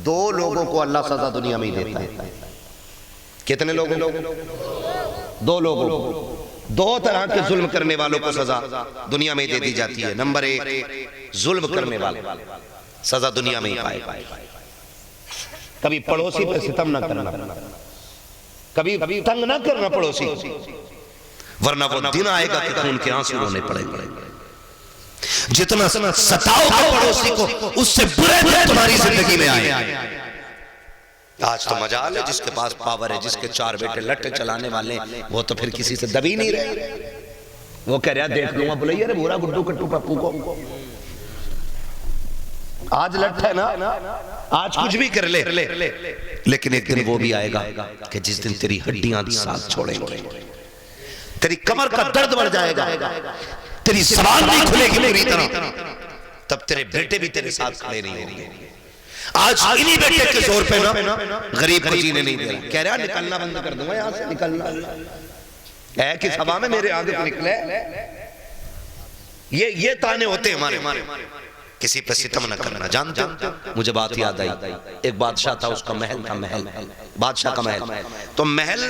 दो लोगों को अल्लाह सजा दुनिया में ही देता है। कितने लोगों? दो लोगों को, दो तरह के जुल्म करने वालों को सजा दुनिया में दे दी जाती है। नंबर एक, जुल्म करने वाले सजा दुनिया में ही पाए। कभी पड़ोसी पे सितम ना करना, कभी तंग ना करना पड़ोसी, वरना वो दिन आएगा कि खून के आंसू रोने पड़ेंगे। जितना सताओगे पड़ोसी को, उससे बुरे दिन तुम्हारी जिंदगी में आए। आज तो मजाल है, जिसके पास पावर है, जिसके 4 बेटे लट्टे चलाने वाले, वो तो फिर किसी से दबी नहीं रहे। वो कह रहा देख लूंगा, बोले अरे बुरा गुड्डू कट्टू पप्पू को आज लट है ना, आज कुछ भी कर ले, लेकिन एक दिन वो भी आएगा कि जिस दिन तेरी हड्डियां साथ छोड़ेंगे, तेरी कमर का दर्द बढ़ जाएगा, तेरी ज़बान नहीं खुलेगी पूरी तरह, तब तेरे बेटे भी तेरे साथ खड़े नहीं होंगे। आज इन्हीं बेटे के जोर पे ना गरीब को जीने नहीं दे रहा। कह रहा निकलना बंद कर दूंगा यहां से, निकलना है कि हवा में मेरे आगे निकले। ये ताने होते हमारे, किसी पे सितम न करना। जानते हो, मुझे बात याद आई, एक बादशाह था, उसका महल था, महल, बादशाह का महल। तो महल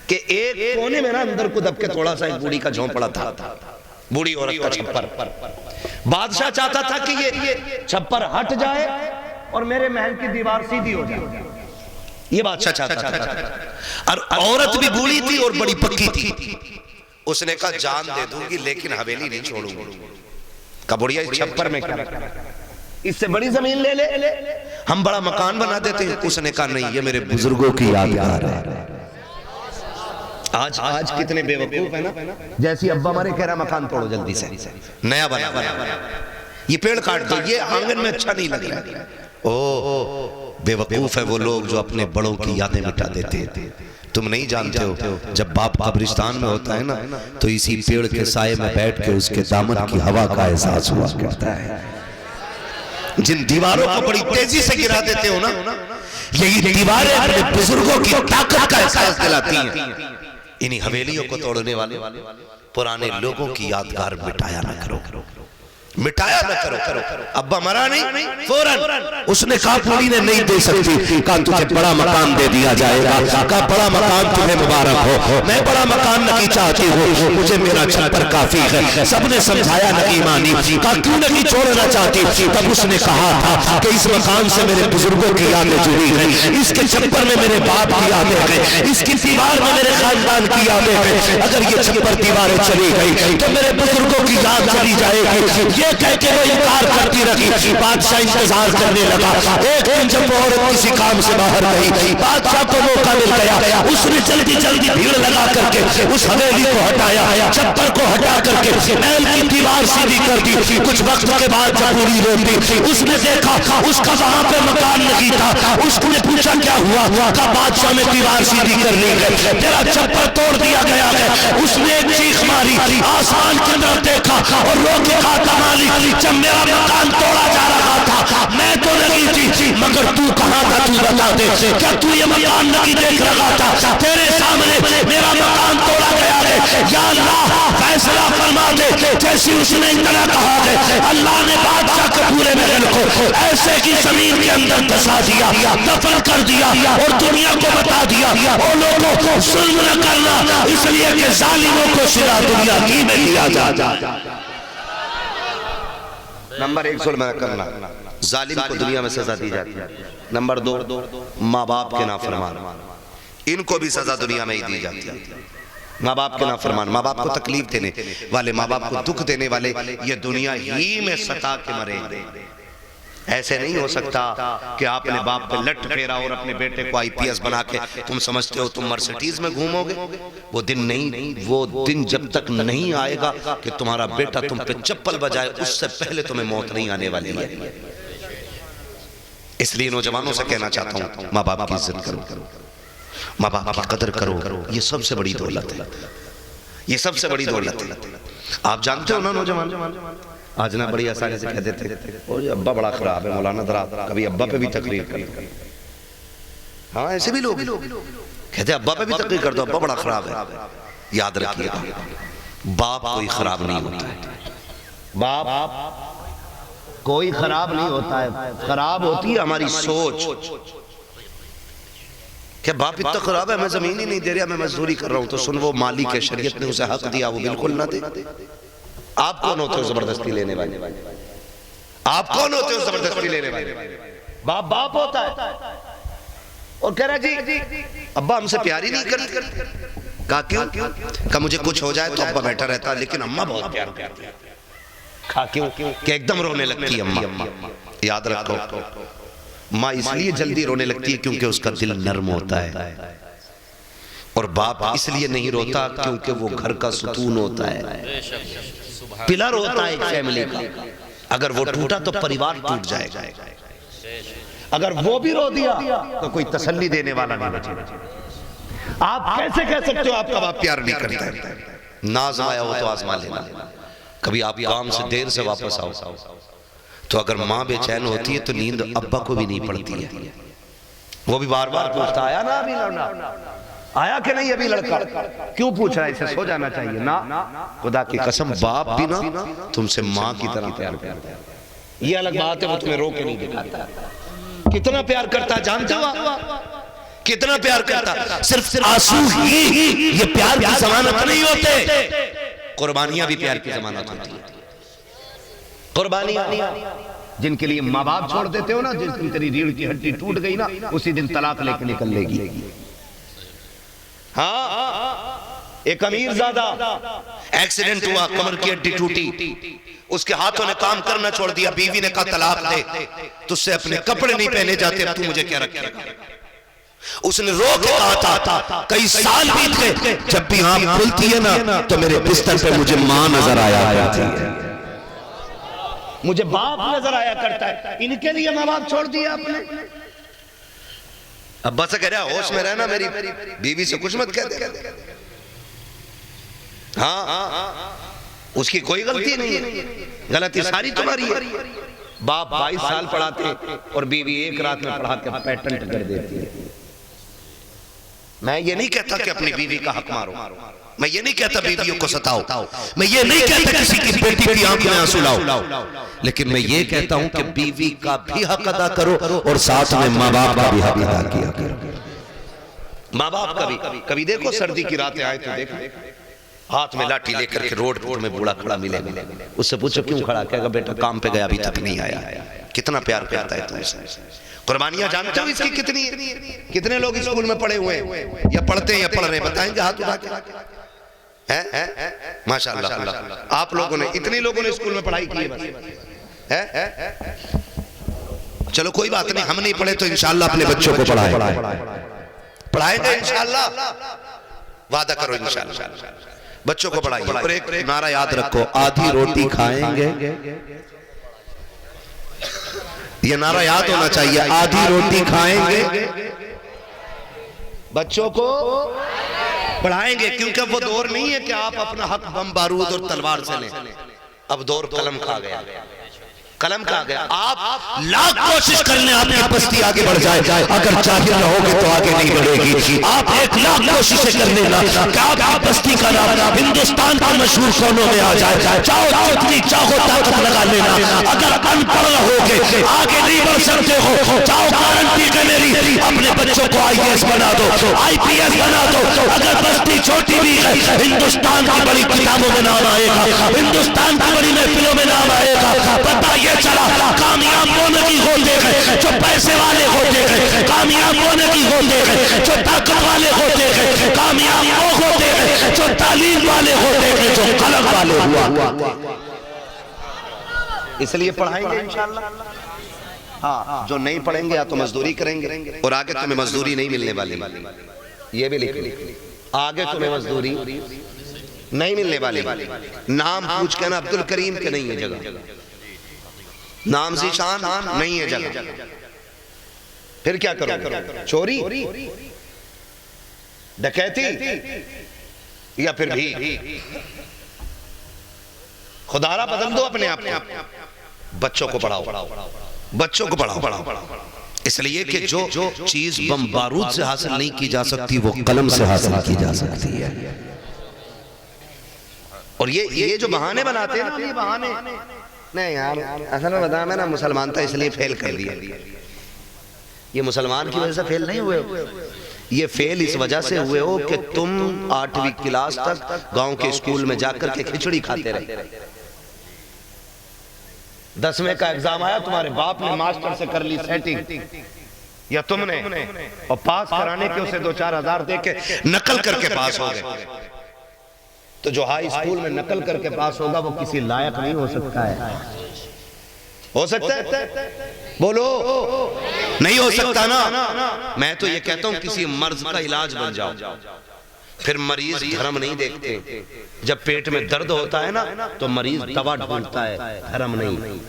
के एक कोने में ना अंदर को दब के थोड़ा सा एक बूढ़ी का झोंपड़ा था, बूढ़ी औरत का छप्पर। बादशाह चाहता था कि ये छप्पर हट जाए और मेरे महल की दीवार सीधी हो जाए, ये बादशाह चाहता था। और औरत भी बूढ़ी थी और बड़ी पक्की थी। उसने कहा जान दे दूंगी लेकिन हवेली नहीं छोड़ूंगी। का बुढ़िया इस छप्पर में क्या रखा, इससे बड़ी जमीन ले ले, हम बड़ा मकान बना देते हैं। उसने कहा नहीं, ये मेरे बुजुर्गों की यादगार है। आज कितने बेवकूफ है ना, जैसी अब्बा हमारे कह रहा मकान तोड़ो जल्दी से, नया बना, ये पेड़ काट दो, ये आंगन में अच्छा नहीं लग रहा। ओ बेवकूफ है वो लोग जो अपने बड़ों की यादें मिटा देते हैं। तुम नहीं जानते हो, जब बाप कब्रिस्तान में होता है ना, तो इसी पेड़ के साये में बैठ के उसके दामन की हवा का एहसास हुआ करता है। जिन दीवारों को बड़ी तेजी से गिरा देते हो ना, यही दीवारें अपने बुजुर्गों की ताकत का एहसास दिलाती हैं। इन्हीं हवेलियों को तोड़ने वाले पुराने लोगों की यादगार मिटाया ना करो, मिटाया ना करो। अब्बा मरा नहीं, फौरन उसने कहा पूरी ने नहीं दे सकती, कहा तुझे बड़ा मकान दे दिया जाएगा, कहा बड़ा मकान तुम्हें मुबारक हो, मैं बड़ा मकान नहीं चाहती हूँ, मुझे मेरा छप्पर काफी है। सबने समझाया नहीं मानी, कहा क्यों नहीं छोड़ना चाहती। तब उसने कहा था कि इस मकान से मेरे बुजुर्गों की यादें जुड़ी है, इसके छप्पर में मेरे बाप की यादें हैं, इसकी दीवार में मेरे खानदान की यादें हैं। अगर ये छप्पर दीवारें चली गई तो मेरे बुजुर्गों की याद चली जाएगी। ये कह के वो इनकार करती रही। बादशाह इंतजार करने लगा। एक दिन जब वो औरत किसी काम से बाहर गई, बादशाह को मौका मिल गया। उसने जल्दी जल्दी भीड़ लगा करके उस हवेली को हटाया, छप्पर को हटा करके महल की दीवार सीधी कर दी। कुछ वक्त के बाद जब पूरी रोटी उसने देखा उसका वहां पे मकान नहीं था। उसने पूछा क्या हुआ, का बादशाह ने दीवार सीधी कर ली है, तेरा छप्पर तोड़ दिया गया है। उसने एक चीख मारी, आसमान की तरफ देखा और रोक के कहा मालिक, जब मेरा मकान तोड़ा जा रहा था मैं तो नहीं थी, मगर तू कहां था, तू बता दे, क्या तू ये मकान नहीं देख रहा था? तेरे सामने मेरा मकान तोड़ा गया है, या अल्लाह फैसला फरमा दे। जैसी उसने इतना कहा है, अल्लाह ने बादशाह के पूरे महल को ऐसे की जमीन के अंदर धसा दिया, दफन कर दिया और दुनिया को बता दिया वो लोगों को जुल्म न करना, इसलिए कि जालिमों को सिरा दुनिया की में दिया जा। नंबर 1 जुल्म करना, जालिम को दुनिया में सजा दी जाती है। नंबर 2 माँ बाप के नाफरमान, इनको भी सजा दुनिया में ही दी जाती है। माँ बाप के नाफरमान, माँ बाप को तकलीफ देने वाले, माँ बाप को दुख देने वाले, ये दुनिया ही में सता के मरेंगे। ऐसे नहीं हो सकता कि आपने बाप पे लट फेरा और अपने बेटे को आईपीएस बना के तुम समझते हो तुम मर्सिडीज में घूमोगे। वो दिन नहीं, वो दिन जब तक नहीं आएगा कि तुम्हारा बेटा तुम पे चप्पल बजाए, उससे पहले तुम्हें मौत नहीं आने वाली है। इसलिए नौजवानों से कहना चाहता हूँ, माँ बाप की इज्जत करो, माँ बाप की कदर करो, ये सबसे बड़ी दौलत है, ये सबसे बड़ी दौलत है। आप जानते हो ना नौजवान, आज ना बड़ी आसानी से कह देते और अब्बा बड़ा खराब है, मौलाना दरा कभी अब्बा पे भी तकरीर कर। हाँ ऐसे भी लोग कहते अब्बा पे भी तकरीर कर दो, अब्बा बड़ा खराब है। याद रखिएगा, बाप कोई खराब नहीं होता है, बाप कोई खराब नहीं होता है, खराब होती है हमारी सोच। क्या बाप इतना खराब है, मैं जमीन ही नहीं दे रहा, मैं मजदूरी कर रहा हूं। तो सुन, वो मालिक है, शरीयत ने उसे हक दिया, वो बिल्कुल ना दे। आप कौन होते हो जबरदस्ती लेने वाले? आप कौन होते हो जबरदस्ती लेने वाले? बाप बाप होता है। और कह रहा जी अब्बा हमसे प्यार ही नहीं करती। कहा क्यों? कहा मुझे कुछ हो जाए तो अब्बा बैठा रहता, लेकिन अम्मा बहुत प्यार करती है। कहा क्यों? कि एकदम रोने लगती है अम्मा। याद रखो, माँ इसलिए जल्दी रोने लगती है क्योंकि उसका दिल नर्म होता है, और बाप इसलिए नहीं रोता क्योंकि वो घर का सुकून होता है, पिलर होता है एक फैमिली का। अगर वो टूटा तो परिवार टूट जाएगा। अगर वो भी रो दिया तो कोई तसल्ली देने वाला नहीं बचेगा। आप कैसे कह सकते हो आपका बाप प्यार नहीं करता है? ना आजमाया हो तो आजमा लेना। कभी आप काम से देर से वापस आओ तो अगर माँ बेचैन होती है तो नींद अब्बा को भी नहीं पड़ती है। वो भी बार बार पूछता, आया ना अभी लड़का, आया कि नहीं अभी लड़का? क्यों पूछ रहा है? इसे सो जाना चाहिए ना। खुदा की कसम, बाप भी ना तुमसे माँ की तरह प्यार करता है। ये अलग बात है, वो तुम्हें रो के नहीं दिखाता। कितना प्यार करता जानते हो? कितना प्यार करता। सिर्फ आंसू ही ये प्यार की जमानत नहीं होते, कुर्बानियां भी प्यार की जमानत होती है। कुर्बानियां जिनके लिए माँ बाप छोड़ देते हो ना, जिस दिन तेरी रीढ़ की हड्डी टूट गई ना, उसी दिन तलाक लेके निकल लेगी। हाँ, एक अमीरजादा एक्सीडेंट हुआ, कमर की हड्डी टूटी, उसके हाथों ने काम करना छोड़ दिया, बीवी ने कहा तलाक दे, तुझसे अपने कपड़े नहीं पहने जाते, तू मुझे क्या रखेगा? उसने रो के कहा था, कई साल बीत गए, जब भी आंख खुलती है ना तो मेरे बिस्तर पे मुझे मां नजर आया करती है, मुझे बाप नजर आया करता है। इनके लिए माँ बाप छोड़ दिया आपने। अब्बा से कह रहा होश में रहना, मेरी बीवी से कुछ मत कह दे। हाँ, उसकी कोई गलती नहीं है, गलती सारी तुम्हारी है। बाप 22 साल पढ़ाते और बीवी एक रात में पढ़ा के पेटेंट कर देती है। मैं ये नहीं कहता कि अपनी बीवी का हक मारो, मैं ये नहीं कहता बीवियों को सताओ, मैं ये नहीं कहता किसी की बेटी की आंख में आंसू लाओ, लेकिन मैं ये कहता हूं कि बीवी का भी हक अदा करो और साथ में माँ बाप का भी हक अदा किया करो। माँ बाप का भी। कभी देखो सर्दी की रातें आए तो देखो, हाथ में लाठी लेकर के रोड में बूढ़ा खड़ा मिले, उससे पूछो क्यों खड़ा? कहेगा बेटा काम पे गया, अभी तक नहीं आया। कितना प्यार करता है तुमसे। कुर्बानियां जानते हो इसकी कितनी? कितने लोग स्कूल में पढ़े हुए हैं या पढ़ते हैं या पढ़ रहे हैं? बताएंगे हाथ उठा के। माशाअल्लाह, आप लोगों ने, इतने लोगों ने स्कूल में पढ़ाई की है। चलो कोई बात नहीं, हम नहीं पढ़े तो इंशाअल्लाह अपने बच्चों को पढ़ाएंगे इंशाअल्लाह। वादा करो इंशाअल्लाह बच्चों को पढ़ाइए। और एक नारा याद रखो, आधी रोटी खाएंगे, ये नारा याद होना चाहिए। आधी रोटी खाएंगे, बच्चों को पढ़ाएंगे, क्योंकि वो दौर नहीं है कि आप अपना हक बम बारूद और तलवार से लें। अब दौर कलम का आ गया, कलम का आ गया। आप लाख कोशिश कर लें आपकी बस्ती आगे बढ़ जाए, अगर जाहिर रहोगे तो आगे नहीं बढ़ेगी। आप 1 लाख कोशिशें कर लेना क्या आपकी बस्ती का नाम हिंदुस्तान के मशहूर कोनों में आ जाए। चाहो जितनी चाहो ताकत लगा लेना, अगर अनपढ़ रहोगे आगे नहीं बढ़ सकते हो। चाहो गारंटी है मेरी, अपने बच्चों को IAS बना दो, IPS बना दो। अगर बस्ती छोटी भी है, हिंदुस्तान की बड़ी किताबों में नाम आएगा, हिंदुस्तान की बड़ी महफिलों में नाम आएगा। पता ये चला, कामयाब होने की होते हैं जो पैसे वाले होते हैं, कामयाब होने की होते हैं जो ताकत वाले होते हैं, कामयाब वो होते हैं जो तालीम वाले होते हैं, जो कलम वाले हुआ। इसलिए पढ़ाएंगे इंशाअल्लाह। हाँ, जो नहीं पढ़ेंगे या तो मजदूरी करेंगे, और आगे तुम्हें मजदूरी नहीं मिलने वाली, ये भी लिख ली, आगे तुम्हें मजदूरी नहीं मिलने वाली। नाम पूछ के ना अब्दुल करीम के नहीं है जगह, नाम ज़ीशान नहीं है जगह, फिर क्या करो? चोरी, डकैती, या फिर भी खुदारा बदल दो अपने आप को। बच्चों को पढ़ाओ, बच्चों को पढ़ाओ, इसलिए कि जो चीज बम बारूद से हासिल नहीं की जा सकती वो कलम से हासिल की जा सकती है। और ये जो बहाने बनाते हैं ना, ये बहाने नहीं यार, असल में बताया मैं ना, मुसलमान था इसलिए फेल कर दिया। ये मुसलमान की वजह से फेल नहीं हुए, ये फेल इस वजह से हुए हो कि तुम 8वीं क्लास तक गांव के स्कूल में जाकर के खिचड़ी खाते रहे। 10वें का एग्जाम आया, तुम्हारे बाप ने मास्टर से कर ली सेटिंग या तुमने, और पास कराने के उसे 2-4 हज़ार दे के नकल करके पास हो गए। तो जो हाई स्कूल में नकल करके पास होगा वो किसी लायक नहीं हो सकता है। हो सकता है? बोलो, नहीं हो सकता ना। मैं तो ये कहता हूं किसी मर्ज का इलाज बन जाओ। फिर मरीज धर्म नहीं देखते। जब पेट में दर्द होता है ना तो मरीज दवा ढूंढता है, धर्म नहीं।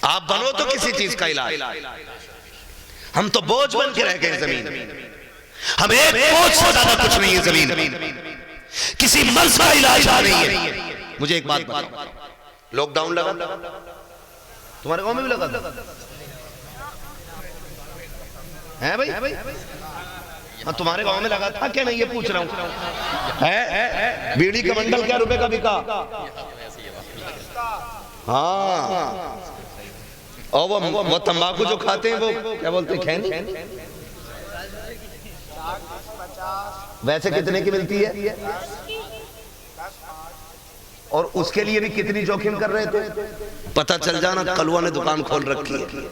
आप बनो तो किसी चीज का इलाज। हम तो बोझ बन के रह गए जमीन। हम एक बोझ से ज्यादा कुछ नहीं है जमीन। किसी मर्ज का इलाज नहीं है। मुझे एक बात बताओ, लॉकडाउन लगा, तुम्हारे गांव में भी लगा है भाई? हाँ, तुम्हारे गांव में लगा था क्या नहीं, ये पूछ रहा हूं। है बीड़ी का बंडल क्या रुपए का बिका? हाँ, और वो तंबाकू जो खाते हैं वो क्या बोलते हैं, खैनी? वैसे कितने की मिलती है? और उसके लिए भी कितनी जोखिम कर रहे थे? पता चल जाना कलुआ ने दुकान खोल रखी है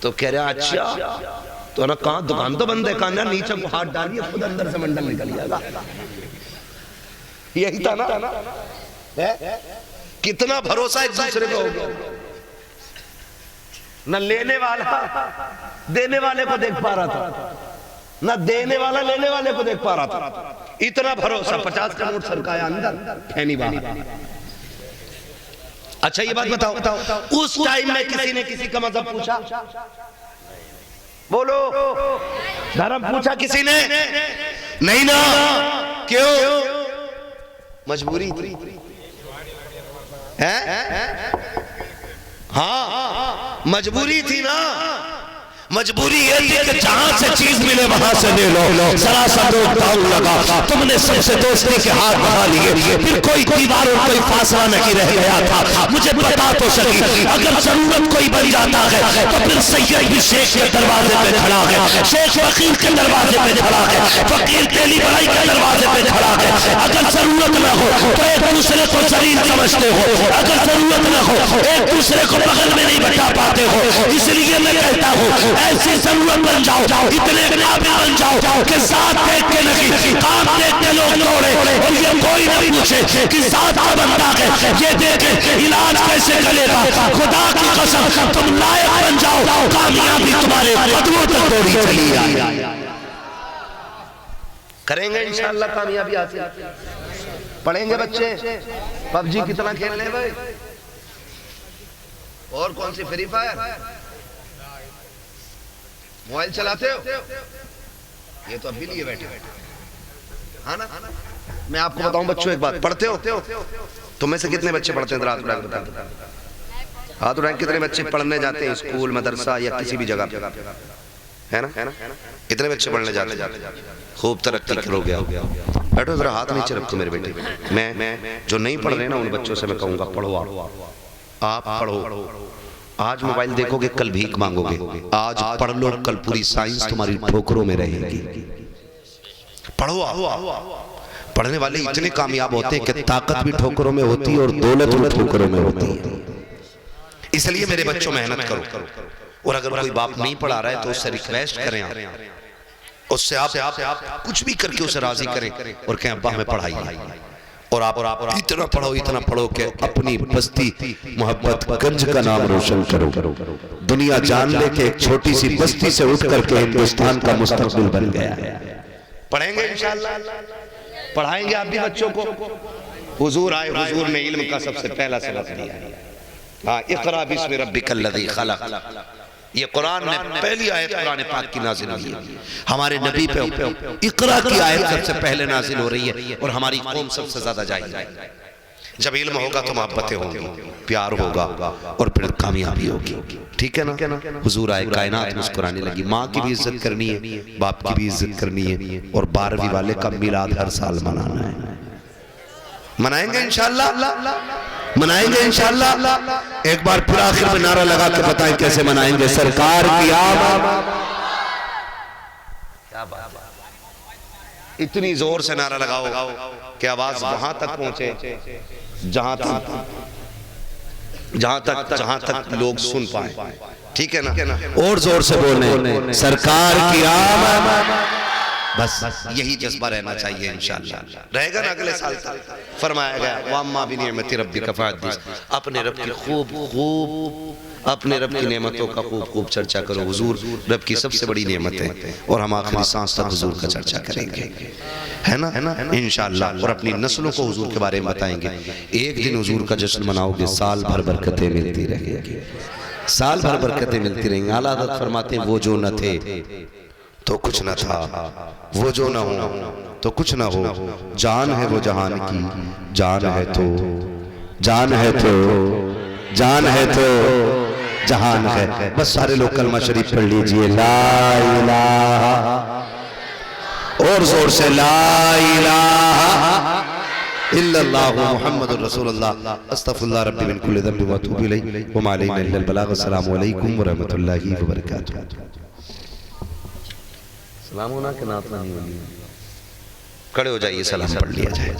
तो कह रहा अच्छा, तो ना कहा दुकान तो बंद है, कहा नीचे को हाथ डालिए खुद अंदर से मंडल निकल जाएगा। यही था ना। कितना भरोसा एक दूसरे को हो गया। न लेने वाला देने वाले को देख पा रहा था, न देने वाला लेने वाले को देख पा रहा था। इतना भरोसा। 50 का नोट सरकाया अंदर, खैनी बाहर। अच्छा ये बात बताओ, उस टाइम में किसी ने किसी का मजहब पूछा? बोलो, धर्म पूछा किसी ने? नहीं ना। क्यों? मजबूरी है। हाँ, मजबूरी थी ना। मजबूरी ये थी कि जहां से चीज मिले वहां से ले लो। सरासर लॉकडाउन लगा, तुमने सबसे दोस्ती के हाथ बढ़ा लिए, फिर कोई दीवार और कोई फासला नहीं रह गया था। मुझे बता तो सकी, अगर जरूरत कोई बन जाता है तो फिर सैयद भी शेख के दरवाजे पे खड़ा है, शेख फकीर के दरवाजे पे खड़ा है, फकीर तेली बड़ाई के दरवाजे पे खड़ा है। अगर जरूरत न हो तो एक दूसरे को जलील समझते हो, अगर जरूरत न हो एक दूसरे को बगल में नहीं बैठा पाते हो। इसलिए मैं कहता हूँ ऐसी जरूरत बन जाओ, इतने काबिल बन जाओ कि साथ देख के नहीं, काम देख के लोग दौड़े और ये कोई न पूछे कि साथ का बंदा है, ये देखे इलाज कैसे करेगा। खुदा की कसम तुम लायक बन जाओ, कामयाबी तुम्हारे कदमों तक दौड़ी चली आए। करेंगे इंशाअल्लाह कामयाबी हासिल। पढ़ेंगे बच्चे, पबजी कितना खेल ले भाई, और कौन सी फ्री फायर, मोबाइल चलाते हो? ये तो अभी लिए बैठे हाँ ना। मैं आपको बताऊं बच्चों एक बात, पढ़ते हो? तुम में से कितने बच्चे पढ़ते हैं? हाथ उठाएं। कितने बच्चे पढ़ने जाते हैं स्कूल, मदरसा या किसी भी जगह है ना? इतने बच्चे पढ़ने जाते हैं। खूब तरक्की करोगे। बैठो जरा, हाथ नीचे रखो मेरे बेटे। मैं जो नहीं पढ़ रहे ना उन बच्चों से मैं कहूंगा पढ़ो, आप पढ़ो। आज मोबाइल देखोगे कल भीख मांगोगे। आज पढ़ लो, कल पूरी साइंस तुम्हारी ठोकरों में रहेगी। पढ़ो। पढ़ने वाले इतने कामयाब होते हैं कि ताकत भी ठोकरों में होती है और दौलत भी ठोकरों में होती है। इसलिए मेरे बच्चों मेहनत करो, और अगर कोई बाप नहीं पढ़ा रहा है तो उससे रिक्वेस्ट करें, उससे आप कुछ भी करके उसे राजी करें और कहें अब्बा हमें पढ़ाइए। और आप इतना पढ़ो कि अपनी बस्ती मोहब्बत गंज का नाम रोशन करो। दुनिया जान ले कि एक छोटी सी बस्ती से उठ करके हिंदुस्तान का मुस्तकबिल बन गया है। पढ़ेंगे इंशाअल्लाह, पढ़ाएंगे आप भी बच्चों को। हुजूर आए, हुजूर ने इल्म का सबसे पहला सबक दिया। हाँ, इक़रा बिस्मि रब्बिकल लज़ी खलक़। ये कुरान में पहली आयत कुरान पाक की नाजिल हुई है। हमारे नबी पे इक़रा की आयत सबसे पहले नाजिल हो रही है और हमारी कौम सबसे ज्यादा जाएगी। जब इल्म होगा तो मोहब्बतें होंगी, प्यार होगा और फिर कामयाबी होगी। ठीक है ना? हुजूर आए, कायनात मुस्कुराने लगी। माँ की भी इज्जत करनी है, बाप की भी इज्जत करनी है, और 12वीं वाले का मिलाद हर साल मनाना है। मनाएंगे इंशाअल्लाह। मनाएंगे इंशाअल्लाह। एक बार फिर आखिर में नारा लगा के बताएं कैसे मनाएंगे। सरकार की आमद। क्या बात है, इतनी जोर से नारा लगाओ कि आवाज वहां तक पहुंचे जहां तक लोग सुन पाए। ठीक है ना, और जोर से बोले सरकार की आमद। बस यही जज्बा रहना चाहिए इंशाअल्लाह। रहेगा ना अगले साल तक। फरमाया गया वाम्मा बिनिअमति रब्बिका फहद्दिस, अपने रब की खूब अपने रब की नेमतों का खूब चर्चा करो। हुजूर रब की सबसे बड़ी नेमत है और हम आखिरी सांस तक हुजूर का चर्चा करेंगे, है ना इंशाअल्लाह। और अपनी नस्लों को हुजूर के बारे में बताएंगे। एक दिन हुजूर का जश्न मनाओगे, साल भर बरकतें मिलती रहेंगी, साल भर बरकतें मिलती रहेंगी। आला हज़रत फरमाते हैं वो जो न थे तो कुछ न था, वो जो न हो तो कुछ न हो। जान है वो जहान की, जान है तो जान है तो जान है तो जहान है। बस सारे लोग कलमा शरीफ पढ़ लीजिए। ला इलाहा, और जोर से ला इलाहा इल्लल्लाह मुहम्मदुर रसूलुल्लाह अस्तगफिरुल्लाह रब्बी मिन कुल्ली ज़ंबि व अतूबु इलैहि व मा अलैना इल्लल बलाग। अस्सलामु अलैकुम व रहमतुल्लाहि व बरकातुहू। सलाम होना के नात नहीं होनी, खड़े हो जाइए, सलाम पढ़ लिया जाए।